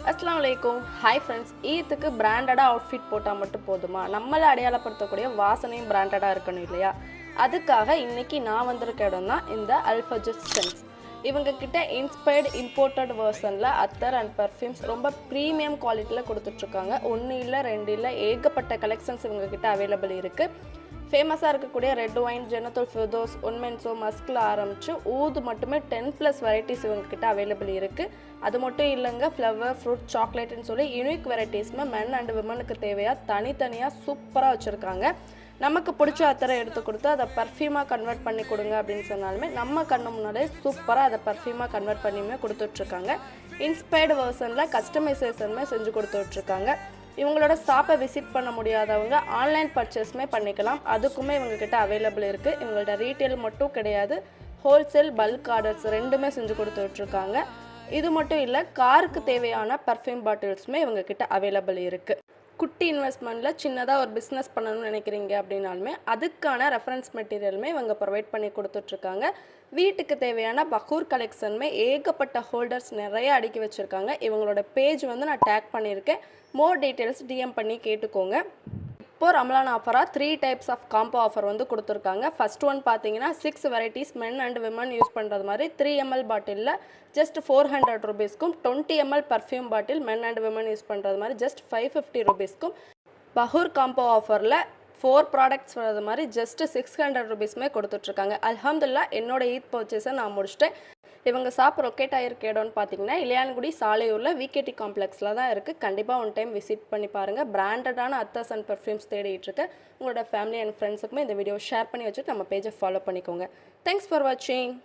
அஸ்ஸலாமு அலைக்கும். Hi friends. ஈத்துக்கு பிராண்டடாக அவுட்ஃபிட் போட்டால் மட்டும் போதுமா? நம்மளை அடையாளப்படுத்தக்கூடிய வாசனையும் பிராண்டடாக இருக்கணும் இல்லையா? அதுக்காக இன்றைக்கி நான் வந்திருக்க இடம் தான் இந்த அல்ஃபஜஸ் சென்ஸ். இவங்க கிட்ட இன்ஸ்பயர்டு இம்போர்ட்டட் வெர்ஷனில் அத்தர் அண்ட் பர்ஃப்யூம்ஸ் ரொம்ப ப்ரீமியம் குவாலிட்டியில் கொடுத்துட்ருக்காங்க. ஒன்று இல்லை, ரெண்டு இல்லை, ஏகப்பட்ட கலெக்ஷன்ஸ் இவங்க கிட்ட அவைலபிள் இருக்குது. ஃபேமஸாக இருக்கக்கூடிய ரெட் ஒயின், ஜெனத்தோல் ஃபிர்தோஸ், ஒன்மென்ஸோ, மஸ்கில் ஆரம்பித்து ஊது மட்டுமே 10+ வெரைட்டிஸ் இவங்ககிட்ட அவைலபிள் இருக்குது. அது மட்டும் இல்லைங்க, ஃப்ளவர், ஃப்ரூட், சாக்லேட்னு சொல்லி யூனிக் வெரைட்டிஸுமே மென் அண்ட் விமனுக்கு தேவையாக தனித்தனியாக சூப்பராக வச்சுருக்காங்க. நமக்கு பிடிச்ச அத்தரை எடுத்து கொடுத்து அதை பர்ஃப்யூமாக கன்வெர்ட் பண்ணி கொடுங்க அப்படின்னு சொன்னாலுமே நம்ம கண்ணு முன்னாடியே சூப்பராக அதை பர்ஃப்யூமாக கன்வெர்ட் பண்ணியுமே கொடுத்துட்ருக்காங்க. இன்ஸ்பயர்டு வெர்ஷனில் கஸ்டமைசேஷனுமே செஞ்சு கொடுத்துட்ருக்காங்க. இவங்களோட ஷாப்பை விசிட் பண்ண முடியாதவங்க ஆன்லைன் பர்ச்சேஸுமே பண்ணிக்கலாம். அதுக்குமே இவங்ககிட்ட அவைலபிள் இருக்குது. இவங்கள்ட்ட ரீட்டெயில் மட்டும் கிடையாது, ஹோல்சேல், பல்க் ஆர்டர்ஸ் ரெண்டுமே செஞ்சு கொடுத்துட்ருக்காங்க. இது மட்டும் இல்லை, காருக்கு தேவையான பர்ஃப்யூம் பாட்டில்ஸுமே இவங்ககிட்ட அவைலபிள் இருக்குது. குட்டி இன்வெஸ்ட்மெண்ட்டில் சின்னதாக ஒரு பிஸ்னஸ் பண்ணணும்னு நினைக்கிறீங்க அப்படின்னாலுமே அதுக்கான ரெஃபரன்ஸ் மெட்டீரியலுமே இவங்க ப்ரொவைட் பண்ணி கொடுத்துட்ருக்காங்க. வீட்டுக்கு தேவையான பகூர் கலெக்ஷனுமே ஏகப்பட்ட ஹோல்டர்ஸ் நிறைய அடுக்கி வச்சுருக்காங்க. இவங்களோட பேஜ் நான் டேக் பண்ணியிருக்கேன். மோர் டீட்டெயில்ஸ் டிஎம் பண்ணி கேட்டுக்கோங்க. இப்போ ரமலான் ஆஃபராக 3 டைப்ஸ் ஆஃப் காம்போ ஆஃபர் கொடுத்துருக்காங்க. ஃபர்ஸ்ட் ஒன் பார்த்தீங்கன்னா 6 varieties men and women use பண்ணுறது மாதிரி 3 ml பாட்டிலில் ஜஸ்ட் 400 ரூபீஸ்க்கும், 20 ml perfume bottle men and women use பண்ணுறது மாதிரி ஜஸ்ட் 550 ரூபீஸ்க்கும், பஹூர் காம்போ ஆஃபரில் 4 ப்ராடக்ட்ஸ் வர்றது மாதிரி ஜஸ்ட் 600 ரூபீஸ்மே கொடுத்துட்ருக்காங்க. அல்ஹம்துலில்லாஹ் என்னோட ஈத் பர்ச்சேஸை நான் முடிச்சிட்டேன். இவங்க ஷாப் லொக்கேட் ஆகிருக்க இடம்னு பார்த்தீங்கன்னா இளையான்குடி சாலையூரில் விகேடி காம்ப்ளெக்ஸில் தான் இருக்குது. கண்டிப்பாக ஒன் டைம் விசிட் பண்ணி பாருங்கள். பிராண்டடான அத்தர்ஸ் அண்ட் பர்ஃப்யூம்ஸ் தேடிட்டு இருக்க உங்களோட ஃபேமிலி அண்ட் ஃப்ரெண்ட்ஸுக்குமே இந்த வீடியோ ஷேர் பண்ணி வச்சுட்டு நம்ம பேஜை ஃபாலோ பண்ணிக்கோங்க. தேங்க்ஸ் ஃபார் வாட்சிங்.